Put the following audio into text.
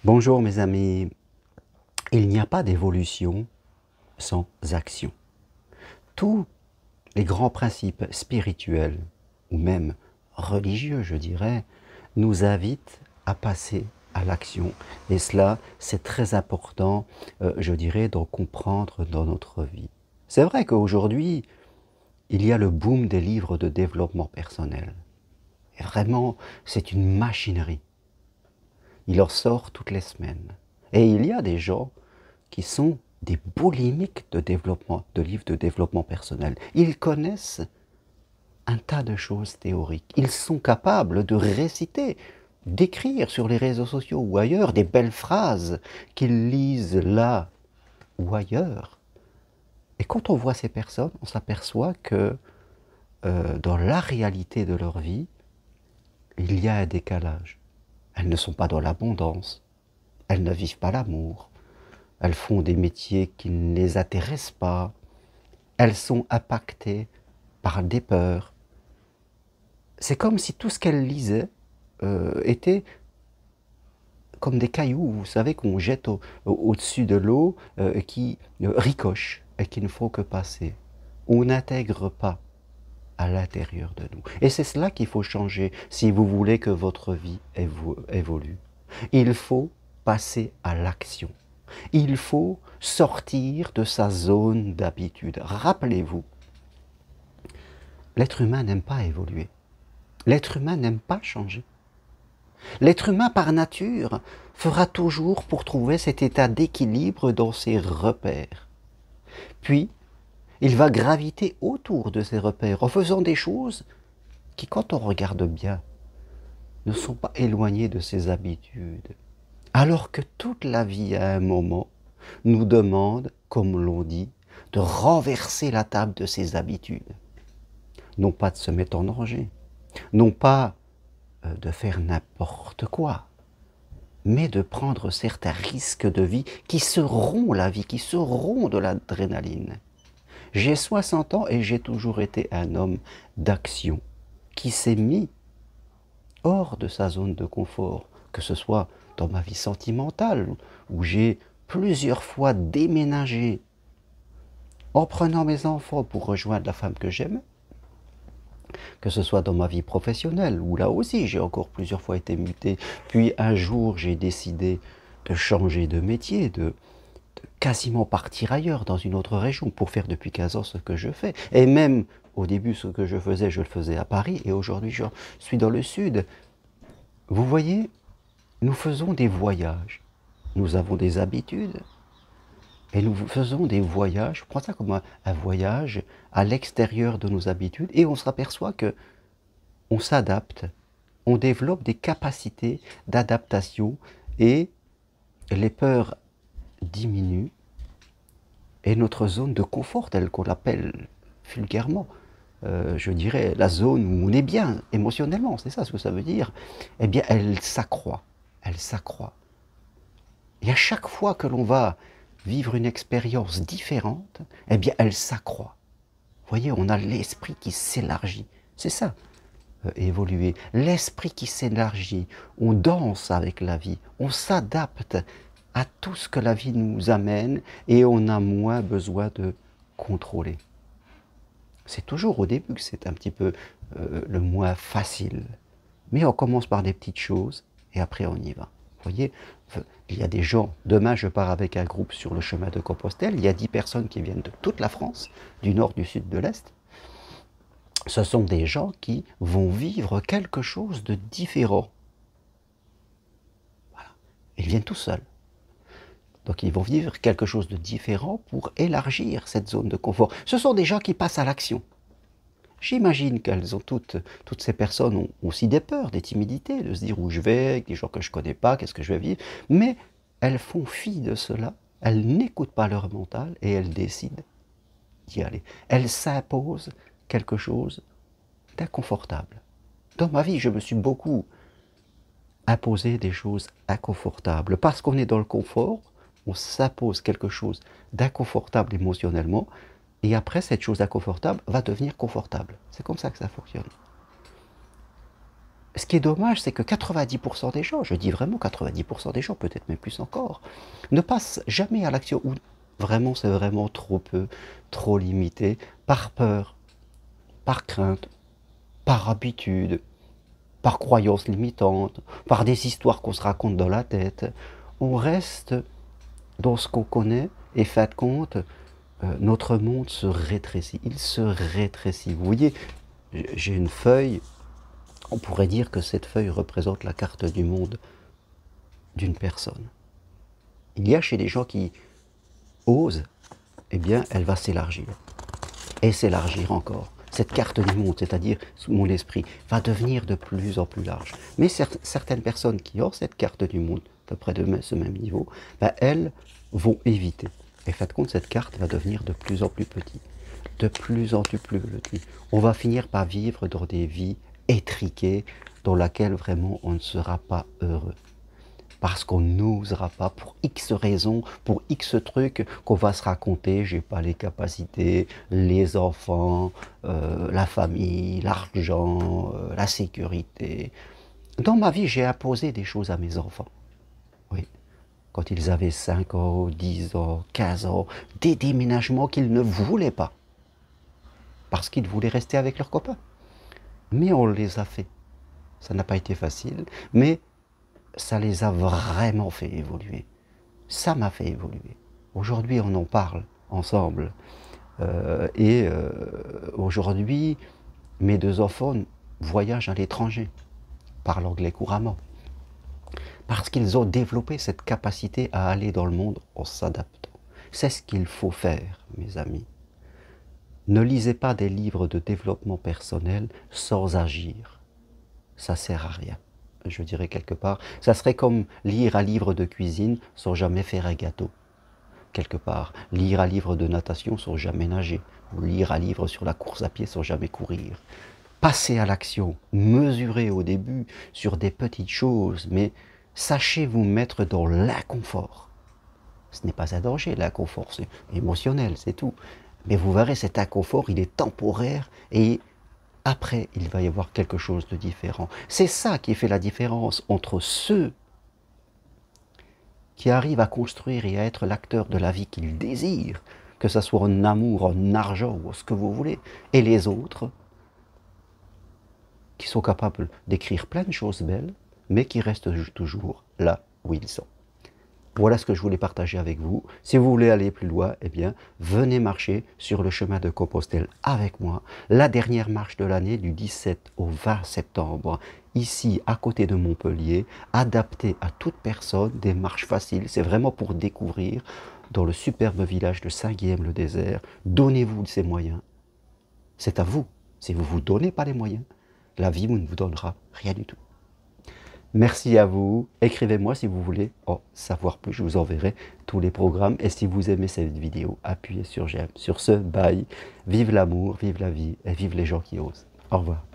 Bonjour mes amis, il n'y a pas d'évolution sans action. Tous les grands principes spirituels, ou même religieux je dirais, nous invitent à passer à l'action. Et cela, c'est très important, je dirais, d'en comprendre dans notre vie. C'est vrai qu'aujourd'hui, il y a le boom des livres de développement personnel. Et vraiment, c'est une machinerie. Il en sort toutes les semaines. Et il y a des gens qui sont des boulimiques de développement, de livres de développement personnel. Ils connaissent un tas de choses théoriques. Ils sont capables de réciter, d'écrire sur les réseaux sociaux ou ailleurs des belles phrases qu'ils lisent là ou ailleurs. Et quand on voit ces personnes, on s'aperçoit que dans la réalité de leur vie, il y a un décalage. Elles ne sont pas dans l'abondance, elles ne vivent pas l'amour, elles font des métiers qui ne les intéressent pas, elles sont impactées par des peurs. C'est comme si tout ce qu'elles lisaient était comme des cailloux, vous savez, qu'on jette au-dessus de l'eau, qui ricochent et qui ne font que passer. On n'intègre pas à l'intérieur de nous. Et c'est cela qu'il faut changer si vous voulez que votre vie évolue. Il faut passer à l'action. Il faut sortir de sa zone d'habitude. Rappelez-vous, l'être humain n'aime pas évoluer. L'être humain n'aime pas changer. L'être humain, par nature, fera toujours pour trouver cet état d'équilibre dans ses repères. Puis, il va graviter autour de ces repères en faisant des choses qui, quand on regarde bien, ne sont pas éloignées de ses habitudes. Alors que toute la vie, à un moment, nous demande, comme l'on dit, de renverser la table de ses habitudes. Non pas de se mettre en danger, non pas de faire n'importe quoi, mais de prendre certains risques de vie qui seront la vie, qui seront de l'adrénaline. J'ai 60 ans et j'ai toujours été un homme d'action qui s'est mis hors de sa zone de confort, que ce soit dans ma vie sentimentale, où j'ai plusieurs fois déménagé en prenant mes enfants pour rejoindre la femme que j'aimais, que ce soit dans ma vie professionnelle, où là aussi j'ai encore plusieurs fois été muté, puis un jour j'ai décidé de changer de métier, de quasiment partir ailleurs, dans une autre région, pour faire depuis 15 ans ce que je fais. Et même au début, ce que je le faisais à Paris, et aujourd'hui je suis dans le sud. Vous voyez, nous faisons des voyages, nous avons des habitudes, et nous faisons des voyages, je prends ça comme un voyage à l'extérieur de nos habitudes, et on s'aperçoit que on s'adapte, on développe des capacités d'adaptation, et les peurs diminuent, et notre zone de confort, telle qu'on l'appelle vulgairement, je dirais la zone où on est bien émotionnellement, c'est ça ce que ça veut dire, eh bien elle s'accroît, elle s'accroît. Et à chaque fois que l'on va vivre une expérience différente, eh bien elle s'accroît. Vous voyez, on a l'esprit qui s'élargit, c'est ça, évoluer. L'esprit qui s'élargit, on danse avec la vie, on s'adapte à tout ce que la vie nous amène et on a moins besoin de contrôler. C'est toujours au début que c'est un petit peu le moins facile. Mais on commence par des petites choses et après on y va. Vous voyez, il y a des gens, demain je pars avec un groupe sur le chemin de Compostelle, il y a 10 personnes qui viennent de toute la France, du nord, du sud, de l'est. Ce sont des gens qui vont vivre quelque chose de différent. Voilà. Ils viennent tout seuls. Donc ils vont vivre quelque chose de différent pour élargir cette zone de confort. Ce sont des gens qui passent à l'action. J'imagine qu'elles ont toutes ces personnes ont aussi des peurs, des timidités, de se dire où je vais, avec des gens que je ne connais pas, qu'est-ce que je vais vivre. Mais elles font fi de cela, elles n'écoutent pas leur mental et elles décident d'y aller. Elles s'imposent quelque chose d'inconfortable. Dans ma vie, je me suis beaucoup imposé des choses inconfortables. Parce qu'on est dans le confort, on s'impose quelque chose d'inconfortable émotionnellement, et après, cette chose inconfortable va devenir confortable. C'est comme ça que ça fonctionne. Ce qui est dommage, c'est que 90% des gens, je dis vraiment 90% des gens, peut-être même plus encore, ne passent jamais à l'action, ou vraiment c'est vraiment trop peu, trop limité, par peur, par crainte, par habitude, par croyance limitante, par des histoires qu'on se raconte dans la tête. On reste dans ce qu'on connaît et fin de compte, notre monde se rétrécit. Il se rétrécit. Vous voyez, j'ai une feuille, on pourrait dire que cette feuille représente la carte du monde d'une personne. Il y a chez les gens qui osent, eh bien, elle va s'élargir. Et s'élargir encore. Cette carte du monde, c'est-à-dire mon esprit, va devenir de plus en plus large. Mais certaines personnes qui ont cette carte du monde, à peu près de ce même niveau, ben, elles vont éviter. Et faites compte, cette carte va devenir de plus en plus petite, de plus en plus petite. On va finir par vivre dans des vies étriquées, dans lesquelles vraiment on ne sera pas heureux. Parce qu'on n'osera pas, pour X raisons, pour X trucs qu'on va se raconter, j'ai pas les capacités, les enfants, la famille, l'argent, la sécurité. Dans ma vie, j'ai imposé des choses à mes enfants. Oui. Quand ils avaient 5 ans, 10 ans, 15 ans, des déménagements qu'ils ne voulaient pas. Parce qu'ils voulaient rester avec leurs copains. Mais on les a fait. Ça n'a pas été facile, mais ça les a vraiment fait évoluer. Ça m'a fait évoluer. Aujourd'hui, on en parle ensemble. Aujourd'hui, mes 2 enfants voyagent à l'étranger, parlent anglais couramment. Parce qu'ils ont développé cette capacité à aller dans le monde en s'adaptant. C'est ce qu'il faut faire, mes amis. Ne lisez pas des livres de développement personnel sans agir. Ça sert à rien. Je dirais quelque part, ça serait comme lire un livre de cuisine sans jamais faire un gâteau. Quelque part, lire un livre de natation sans jamais nager, ou lire un livre sur la course à pied sans jamais courir. Passez à l'action, mesurez au début sur des petites choses, mais sachez vous mettre dans l'inconfort. Ce n'est pas un danger, l'inconfort, c'est émotionnel, c'est tout. Mais vous verrez, cet inconfort, il est temporaire et après, il va y avoir quelque chose de différent. C'est ça qui fait la différence entre ceux qui arrivent à construire et à être l'acteur de la vie qu'ils désirent, que ce soit en amour, en argent ou ce que vous voulez, et les autres qui sont capables d'écrire plein de choses belles, mais qui restent toujours là où ils sont. Voilà ce que je voulais partager avec vous. Si vous voulez aller plus loin, eh bien, venez marcher sur le chemin de Compostelle avec moi. La dernière marche de l'année du 17 au 20 septembre, ici à côté de Montpellier, adaptée à toute personne, des marches faciles. C'est vraiment pour découvrir dans le superbe village de Saint-Guilhem-le-Désert. Donnez-vous ces moyens. C'est à vous. Si vous ne vous donnez pas les moyens, la vie ne vous donnera rien du tout. Merci à vous. Écrivez-moi si vous voulez en savoir plus. Je vous enverrai tous les programmes. Et si vous aimez cette vidéo, appuyez sur j'aime. Sur ce, bye. Vive l'amour, vive la vie et vive les gens qui osent. Au revoir.